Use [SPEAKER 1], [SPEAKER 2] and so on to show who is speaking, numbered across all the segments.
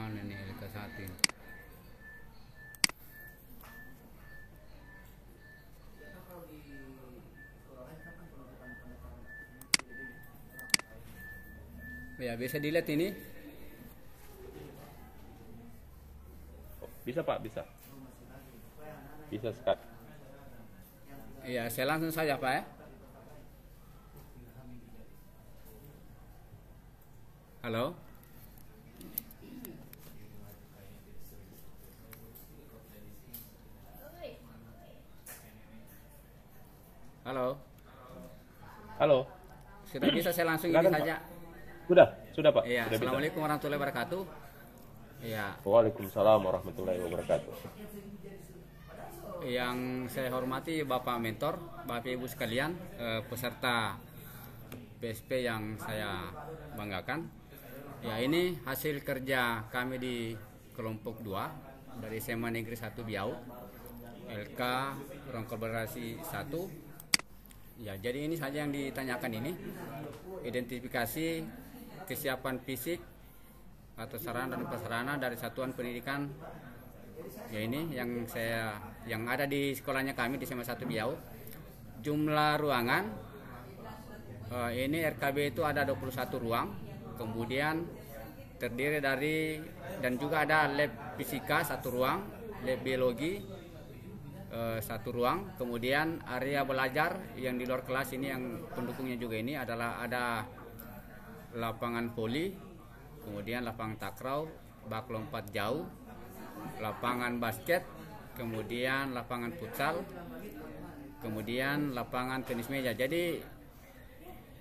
[SPEAKER 1] mana nih LK1 ini? Ya, bisa dilihat ini.
[SPEAKER 2] Bisa Pak, bisa. Bisa Skat.
[SPEAKER 1] Ya, saya langsung saja Pak ya. Halo. Halo.
[SPEAKER 2] Halo.
[SPEAKER 1] Sudah bisa saya langsung ini
[SPEAKER 2] Silakan, Pak.
[SPEAKER 1] saja.
[SPEAKER 2] Sudah Pak.
[SPEAKER 1] Iya,
[SPEAKER 2] Sudah bisa.
[SPEAKER 1] Assalamualaikum warahmatullahi wabarakatuh. Iya,
[SPEAKER 2] Waalaikumsalam warahmatullahi wabarakatuh.
[SPEAKER 1] yang saya hormati Bapak Mentor, Bapak Ibu sekalian, peserta PSP yang saya banggakan. Ya, ini hasil kerja kami di kelompok 2 dari SMA Negeri 1 Biau, LK Ruang Kolaborasi 1. Ya, jadi ini saja yang ditanyakan ini. Identifikasi kesiapan fisik atau sarana dan prasarana dari satuan pendidikan. Ya, ini yang ada di sekolahnya kami di SMA 1 Biau. Jumlah ruangan ini RKB itu ada 21 ruang. Kemudian terdiri dari dan juga ada lab fisika 1 ruang, lab biologi 1 ruang, kemudian area belajar yang di luar kelas ini yang pendukungnya juga ini adalah ada lapangan voli, kemudian lapangan takraw, bak lompat jauh, lapangan basket, kemudian lapangan futsal, kemudian lapangan tenis meja. Jadi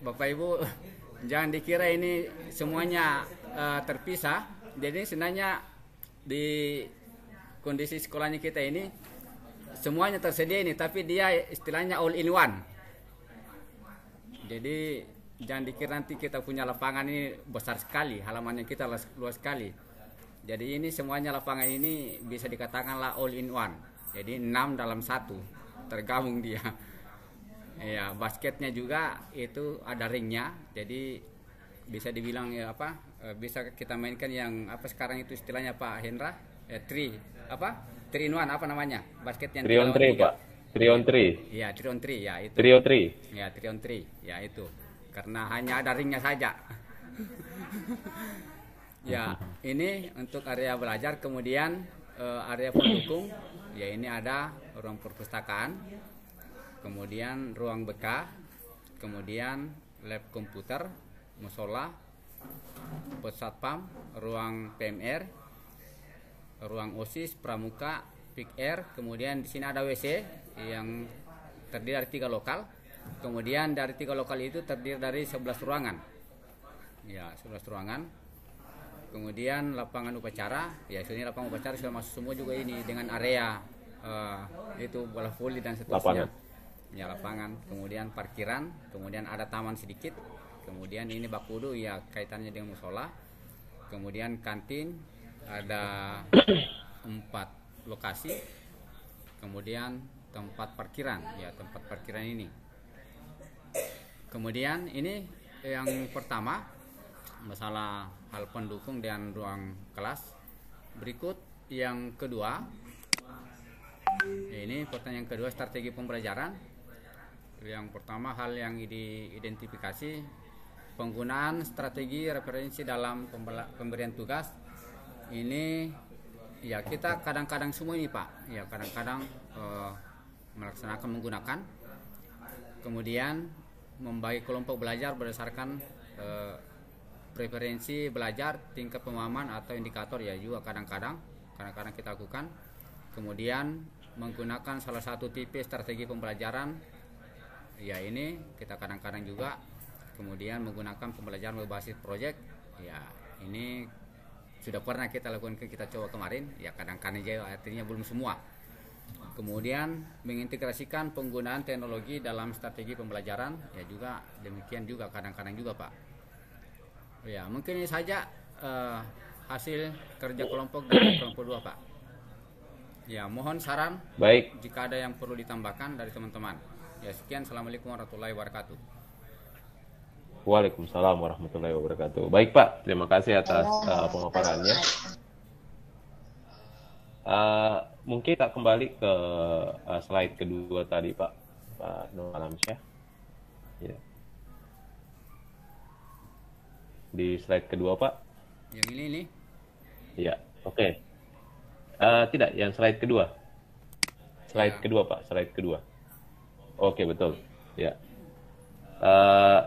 [SPEAKER 1] Bapak Ibu jangan dikira ini semuanya terpisah. Jadi sebenarnya di kondisi sekolahnya kita ini semuanya tersedia ini, tapi dia istilahnya all in one. Jadi jangan dikira nanti kita punya lapangan ini besar sekali, halamannya kita luas sekali. Jadi ini semuanya lapangan ini bisa dikatakanlah all in one. Jadi 6 dalam 1 tergabung dia. Ya, basketnya juga itu ada ringnya. Jadi bisa dibilang ya apa? Bisa kita mainkan yang apa sekarang itu istilahnya Pak Hendra? 3 in 1 apa namanya? Basket yang
[SPEAKER 2] 3 on 3 Pak. 3 on 3.
[SPEAKER 1] Iya, 3 on 3 ya itu.
[SPEAKER 2] 3 on 3.
[SPEAKER 1] Ya, 3 on 3. Ya itu. Karena hanya ada ringnya saja. Ya, ini untuk area belajar, kemudian area pendukung. Ya, ini ada ruang perpustakaan, kemudian ruang BK, kemudian lab komputer, musola, pos satpam, ruang PMR, ruang OSIS, pramuka, PIK-R, kemudian di sini ada WC yang terdiri dari 3 lokal. Kemudian dari 3 lokal itu terdiri dari 11 ruangan. Ya, 11 ruangan. Kemudian lapangan upacara, ya sini lapangan upacara sudah masuk semua juga ini dengan area itu bola voli dan seterusnya. Ya, lapangan, kemudian parkiran, kemudian ada taman sedikit. Kemudian ini bak wudu ya kaitannya dengan musola. Kemudian kantin ada 4 lokasi. Kemudian tempat parkiran, ya tempat parkiran ini. Kemudian ini yang pertama masalah hal pendukung dan ruang kelas. Berikut yang kedua, ini pertanyaan kedua, strategi pembelajaran. Yang pertama hal yang diidentifikasi, penggunaan strategi referensi dalam pemberian tugas. Ini ya kita kadang-kadang semua ini Pak, ya kadang-kadang melaksanakan menggunakan. Kemudian membagi kelompok belajar berdasarkan preferensi belajar, tingkat pemahaman atau indikator ya juga kadang-kadang kita lakukan. Kemudian menggunakan salah satu tipe strategi pembelajaran, ya ini kita kadang-kadang juga. Kemudian menggunakan pembelajaran berbasis proyek, ya ini sudah pernah kita lakukan, kita coba kemarin, ya kadang-kadang juga artinya belum semua. Kemudian mengintegrasikan penggunaan teknologi dalam strategi pembelajaran, ya juga demikian juga kadang-kadang juga Pak. Ya, mungkin ini saja hasil kerja kelompok dari kelompok 2 Pak. Ya, mohon saran
[SPEAKER 2] Baik.
[SPEAKER 1] jika ada yang perlu ditambahkan dari teman-teman. Ya, sekian. Assalamualaikum warahmatullahi wabarakatuh.
[SPEAKER 2] Waalaikumsalam warahmatullahi wabarakatuh. Baik Pak, terima kasih atas pemaparannya. Mungkin kita kembali ke slide kedua tadi Pak, Pak Nur Alamsyah. Ya. Di slide kedua Pak.
[SPEAKER 1] Yang ini.
[SPEAKER 2] Ya, oke. Tidak, yang slide kedua. Slide
[SPEAKER 1] Ya.
[SPEAKER 2] kedua Pak, slide kedua. Oke, betul. Ya.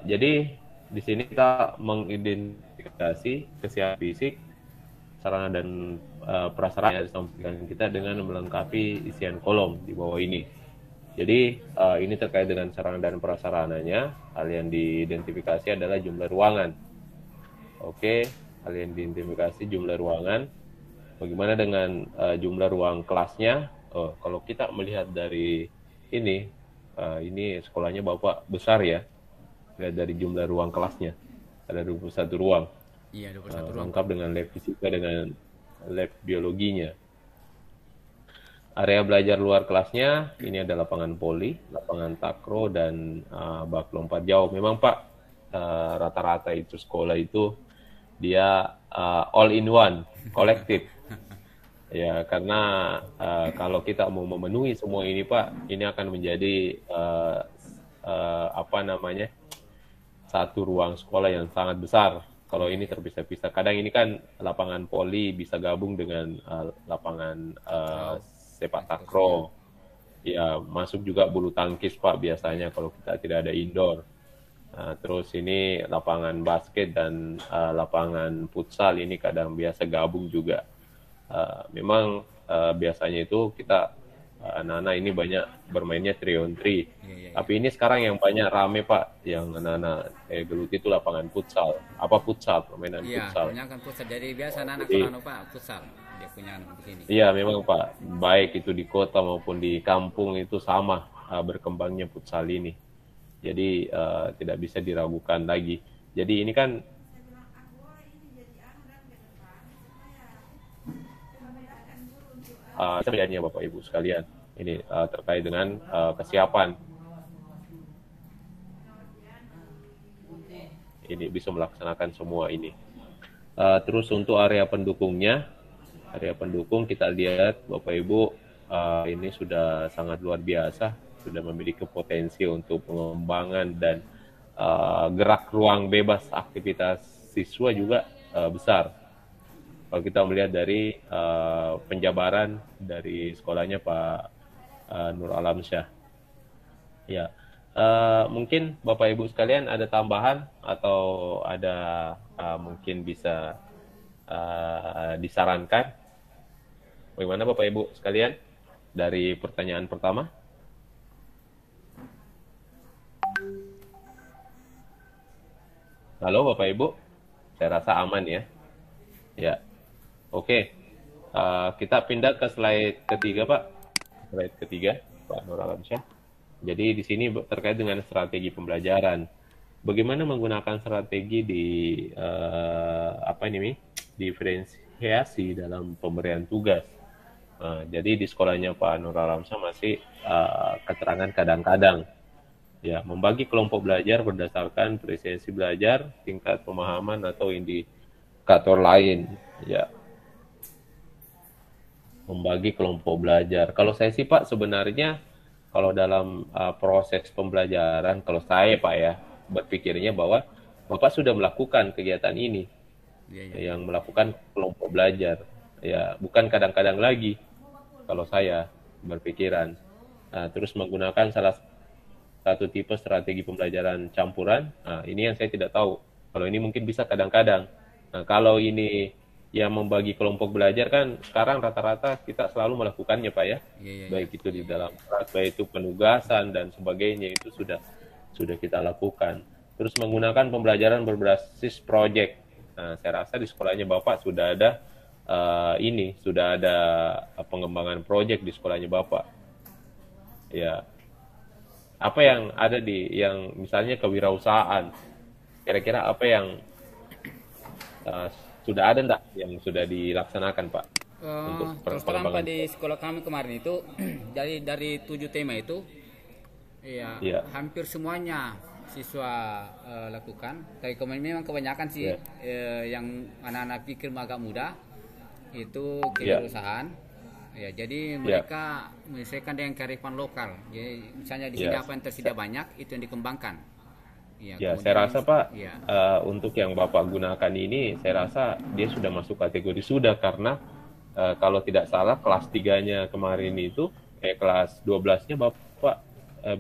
[SPEAKER 2] Jadi di sini kita mengidentifikasi kesiapan fisik, sarana dan prasarana yang disampaikan kita dengan melengkapi isian kolom di bawah ini. Jadi ini terkait dengan sarana dan prasarananya. Hal yang diidentifikasi adalah jumlah ruangan. Oke, hal yang diidentifikasi jumlah ruangan. Bagaimana dengan jumlah ruang kelasnya? Kalau kita melihat dari ini sekolahnya Bapak besar ya. Lihat dari jumlah ruang kelasnya. Ada 21 ruang.
[SPEAKER 1] Iya, 21 ruang.
[SPEAKER 2] Lengkap dengan lab fisika dengan lab biologinya. Area belajar luar kelasnya, ini ada lapangan poli, lapangan takraw, dan bak lompat jauh. Memang Pak, rata-rata itu sekolah itu dia all in one, kolektif. Ya, karena kalau kita mau memenuhi semua ini Pak, ini akan menjadi satu ruang sekolah yang sangat besar. Kalau ini terpisah-pisah, kadang ini kan lapangan poli bisa gabung dengan lapangan sepak takraw. Ya, masuk juga bulu tangkis Pak biasanya kalau kita tidak ada indoor. Terus ini lapangan basket dan lapangan futsal ini kadang biasa gabung juga. Memang biasanya itu kita anak-anak ini banyak bermainnya 3-on-3.
[SPEAKER 1] Iya.
[SPEAKER 2] Tapi ini sekarang yang banyak rame Pak, yang anak-anak geluti itu lapangan futsal. Apa futsal? Permainan
[SPEAKER 1] Iya,
[SPEAKER 2] futsal.
[SPEAKER 1] kebanyakan futsal. Jadi biasa anak-anak
[SPEAKER 2] Jadi,
[SPEAKER 1] kalau Pak futsal dia punya anak begini.
[SPEAKER 2] iya memang Pak, baik itu di kota maupun di kampung itu sama berkembangnya futsal ini. Jadi tidak bisa diragukan lagi. Jadi ini kan sebenarnya Bapak Ibu sekalian, ini terkait dengan kesiapan ini bisa melaksanakan semua ini. Terus untuk area pendukung kita lihat Bapak Ibu ini sudah sangat luar biasa, sudah memiliki potensi untuk pengembangan dan gerak ruang bebas aktivitas siswa juga besar. Kalau kita melihat dari penjabaran dari sekolahnya Pak Nur Alamsyah. Ya, mungkin Bapak Ibu sekalian ada tambahan atau ada mungkin bisa disarankan. Bagaimana Bapak Ibu sekalian dari pertanyaan pertama? Halo Bapak Ibu, saya rasa aman ya. Ya, oke. Kita pindah ke slide ketiga Pak. Slide ketiga Pak Nur Alamsyah. Jadi di sini terkait dengan strategi pembelajaran. Bagaimana menggunakan strategi di diferensiasi dalam pemberian tugas. Jadi di sekolahnya Pak Nur Alamsyah masih keterangan kadang-kadang. Ya, membagi kelompok belajar berdasarkan presensi belajar, tingkat pemahaman atau indikator lain. Ya, membagi kelompok belajar. Kalau saya sih Pak sebenarnya kalau dalam proses pembelajaran, kalau saya Pak ya berpikirnya bahwa Bapak sudah melakukan kegiatan ini, yang melakukan kelompok belajar, ya bukan kadang-kadang lagi. Kalau saya berpikiran, terus menggunakan salah satu tipe strategi pembelajaran campuran, ini yang saya tidak tahu. Kalau ini mungkin bisa kadang-kadang. Nah, kalau ini yang membagi kelompok belajar kan sekarang rata-rata kita selalu melakukannya Pak ya. Baik itu di dalam kelas, baik itu penugasan dan sebagainya itu sudah kita lakukan. Terus menggunakan pembelajaran berbasis proyek. Nah, saya rasa di sekolahnya Bapak sudah ada sudah ada pengembangan proyek di sekolahnya Bapak. Ya. Apa yang ada yang misalnya kewirausahaan. Kira-kira apa yang sudah ada enggak yang sudah dilaksanakan Pak? Untuk
[SPEAKER 1] Terus terang Pak di sekolah kami kemarin itu dari 7 tema itu ya. Hampir semuanya siswa lakukan. Tapi kemarin memang kebanyakan sih yang anak-anak pikir agak muda itu kewirausahaan, Ya, jadi
[SPEAKER 2] Ya,
[SPEAKER 1] mereka menyesuaikan dengan kearifan lokal. Jadi misalnya di sini
[SPEAKER 2] ya.
[SPEAKER 1] apa yang tersedia banyak itu yang dikembangkan. Ya,
[SPEAKER 2] Ya, saya
[SPEAKER 1] kemudian
[SPEAKER 2] rasa Pak,
[SPEAKER 1] ya,
[SPEAKER 2] untuk yang Bapak gunakan ini, saya rasa dia sudah masuk kategori sudah karena kalau tidak salah kelas 3-nya kemarin itu, kelas 12-nya Bapak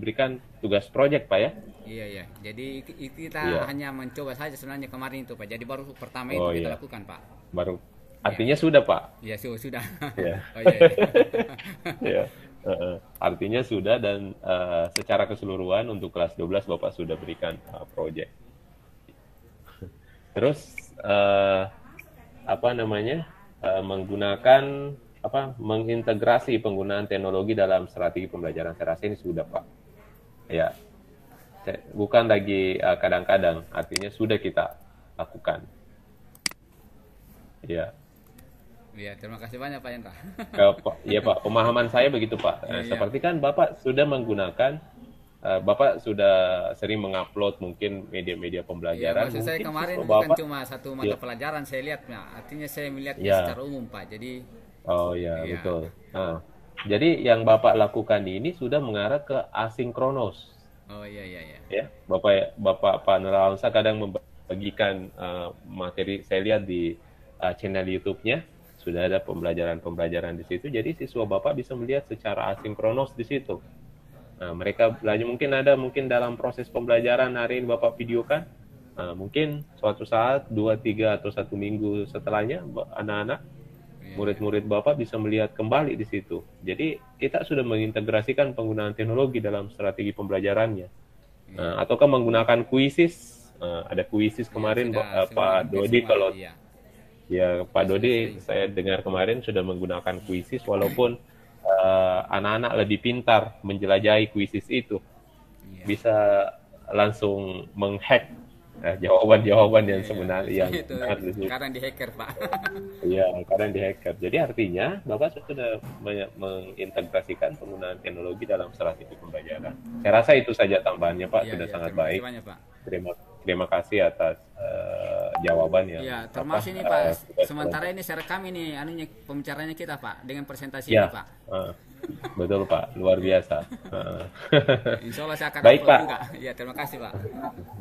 [SPEAKER 2] berikan tugas proyek Pak ya?
[SPEAKER 1] iya ya. Jadi kita
[SPEAKER 2] Iya.
[SPEAKER 1] hanya mencoba saja sebenarnya kemarin itu Pak. Jadi baru pertama itu
[SPEAKER 2] Oh
[SPEAKER 1] kita
[SPEAKER 2] iya,
[SPEAKER 1] lakukan Pak.
[SPEAKER 2] baru.
[SPEAKER 1] Ya,
[SPEAKER 2] Artinya sudah Pak.
[SPEAKER 1] ya sudah.
[SPEAKER 2] Ya.
[SPEAKER 1] Oh iya, iya.
[SPEAKER 2] Ya. Artinya sudah dan secara keseluruhan untuk kelas 12 Bapak sudah berikan proyek. Terus eh, apa namanya? Menggunakan mengintegrasi penggunaan teknologi dalam strategi pembelajaran. Saya rasa ini sudah Pak. Ya, bukan lagi kadang-kadang, artinya sudah kita lakukan. Ya,
[SPEAKER 1] Iya, terima kasih banyak Pak Yenta.
[SPEAKER 2] ya Pak, pemahaman saya begitu Pak.
[SPEAKER 1] Iya, iya.
[SPEAKER 2] Seperti kan Bapak sudah menggunakan, Bapak sudah sering mengupload mungkin media-media
[SPEAKER 1] Iya,
[SPEAKER 2] pembelajaran,
[SPEAKER 1] maksud saya
[SPEAKER 2] mungkin
[SPEAKER 1] kemarin
[SPEAKER 2] siswa
[SPEAKER 1] bukan
[SPEAKER 2] Bapak,
[SPEAKER 1] cuma satu
[SPEAKER 2] ya,
[SPEAKER 1] mata pelajaran saya lihat, nah, artinya saya melihatnya
[SPEAKER 2] ya,
[SPEAKER 1] secara umum Pak. Jadi,
[SPEAKER 2] oh ya
[SPEAKER 1] iya,
[SPEAKER 2] betul. Nah, jadi yang Bapak lakukan ini sudah mengarah ke asinkronos.
[SPEAKER 1] oh iya iya iya,
[SPEAKER 2] Ya, Bapak Pak Nurawansa kadang membagikan materi saya lihat di channel YouTube-nya sudah ada pembelajaran-pembelajaran di situ. Jadi siswa Bapak bisa melihat secara asinkronos di situ. Nah, mereka belajar mungkin dalam proses pembelajaran hari ini Bapak videokan. Mungkin suatu saat 2, 3 atau 1 minggu setelahnya anak-anak
[SPEAKER 1] iya iya,
[SPEAKER 2] murid-murid Bapak bisa melihat kembali di situ. Jadi kita sudah mengintegrasikan penggunaan teknologi dalam strategi pembelajarannya.
[SPEAKER 1] iya,
[SPEAKER 2] Ataukah menggunakan kuisis. Ada kuisis
[SPEAKER 1] iya
[SPEAKER 2] kemarin
[SPEAKER 1] sudah
[SPEAKER 2] Pak
[SPEAKER 1] hampir
[SPEAKER 2] Dodi,
[SPEAKER 1] semua,
[SPEAKER 2] kalau
[SPEAKER 1] iya,
[SPEAKER 2] ya Pak
[SPEAKER 1] sudah
[SPEAKER 2] Dodi
[SPEAKER 1] selesai,
[SPEAKER 2] saya dengar kemarin sudah menggunakan kuisis walaupun anak-anak lebih pintar menjelajahi kuisis itu.
[SPEAKER 1] iya,
[SPEAKER 2] Bisa langsung menghack jawaban-jawaban yang
[SPEAKER 1] iya,
[SPEAKER 2] sebenarnya yang
[SPEAKER 1] itu
[SPEAKER 2] benar di situ.
[SPEAKER 1] sekarang di hacker Pak.
[SPEAKER 2] Iya, kadang di hacker. Jadi artinya Bapak sudah mengintegrasikan penggunaan teknologi dalam strategi pembelajaran. Saya rasa itu saja tambahannya Pak,
[SPEAKER 1] Iya
[SPEAKER 2] sudah
[SPEAKER 1] iya,
[SPEAKER 2] sangat
[SPEAKER 1] terima kasih
[SPEAKER 2] baik.
[SPEAKER 1] banyak Pak.
[SPEAKER 2] Terima terima kasih atas jawaban yang
[SPEAKER 1] Iya, termasuk ini Pak.
[SPEAKER 2] tugas
[SPEAKER 1] Sementara
[SPEAKER 2] kelompok.
[SPEAKER 1] ini saya rekam ini anunya pembicaranya kita Pak dengan presentasi ini
[SPEAKER 2] Ya,
[SPEAKER 1] Pak.
[SPEAKER 2] eh, betul Pak, luar biasa.
[SPEAKER 1] Insya Allah saya akan
[SPEAKER 2] Baik
[SPEAKER 1] upload
[SPEAKER 2] Pak,
[SPEAKER 1] juga. Iya, terima kasih Pak.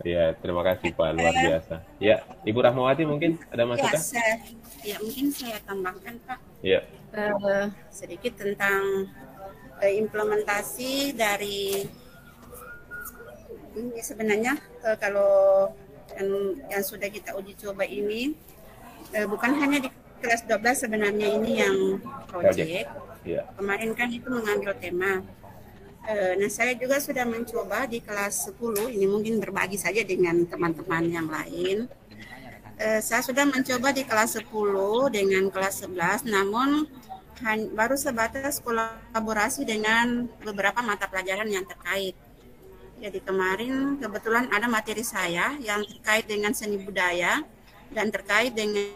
[SPEAKER 2] ya terima kasih Pak, luar biasa. Ya, Ibu Rahmawati mungkin ada
[SPEAKER 3] Ya,
[SPEAKER 2] masukan?
[SPEAKER 3] mungkin saya tambahkan Pak
[SPEAKER 2] Ya,
[SPEAKER 3] sedikit tentang implementasi dari ini sebenarnya kalau yang sudah kita uji coba ini bukan hanya di kelas 12 sebenarnya ini yang
[SPEAKER 2] proyek.
[SPEAKER 3] proyek.
[SPEAKER 2] Ya,
[SPEAKER 3] Kemarin kan itu mengambil tema. Nah, saya juga sudah mencoba di kelas 10, ini mungkin berbagi saja dengan teman-teman yang lain. Saya sudah mencoba di kelas 10 dengan kelas 11, namun baru sebatas kolaborasi dengan beberapa mata pelajaran yang terkait. Jadi kemarin kebetulan ada materi saya yang terkait dengan seni budaya dan terkait dengan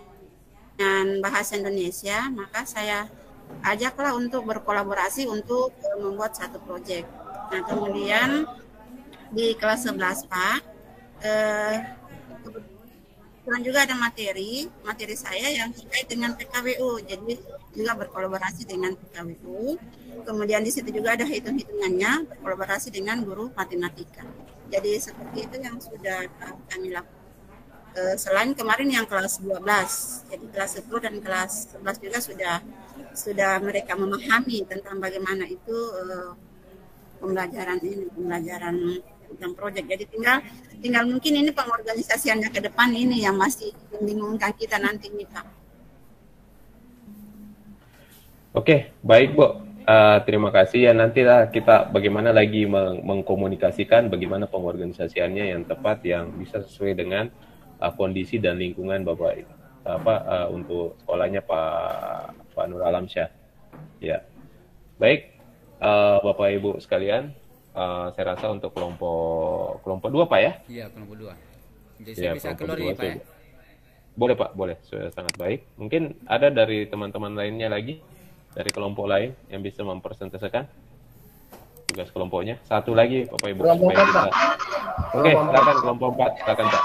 [SPEAKER 3] bahasa Indonesia, maka saya ajaklah untuk berkolaborasi untuk membuat satu proyek. Nah, kemudian di kelas 11 Pak, kebetulan juga ada materi saya yang terkait dengan PKWU, jadi juga berkolaborasi dengan PKWU. Kemudian di situ juga ada hitung-hitungannya, berkolaborasi dengan guru matematika. Jadi seperti itu yang sudah kami lakukan. Selain kemarin yang kelas 12, jadi kelas 10 dan kelas 11 juga sudah mereka memahami tentang bagaimana itu pembelajaran tentang proyek. Jadi tinggal mungkin ini pengorganisasiannya ke depan ini yang masih membingungkan kita nanti nih Pak.
[SPEAKER 2] oke, baik Bu. Terima kasih ya, nantilah kita bagaimana lagi mengkomunikasikan bagaimana pengorganisasiannya yang tepat yang bisa sesuai dengan kondisi dan lingkungan Bapak untuk sekolahnya Pak Nur Alamsyah. Ya. Baik, Bapak Ibu sekalian, saya rasa untuk kelompok 2 Pak ya.
[SPEAKER 1] Iya, kelompok 2. Jadi
[SPEAKER 2] Ya,
[SPEAKER 1] saya bisa
[SPEAKER 2] kelompok
[SPEAKER 1] keluar
[SPEAKER 2] 2
[SPEAKER 1] ini Pak ya.
[SPEAKER 2] sudah. Boleh Pak, boleh. Sudah sangat baik. Mungkin ada dari teman-teman lainnya lagi dari kelompok lain yang bisa mempresentasikan tugas kelompoknya. Satu lagi Bapak Ibu
[SPEAKER 4] Kelompok
[SPEAKER 2] supaya
[SPEAKER 4] 4,
[SPEAKER 2] kita.
[SPEAKER 4] Pak.
[SPEAKER 2] Oke,
[SPEAKER 4] Kelompok 4.
[SPEAKER 2] silakan kelompok 4, silakan Pak.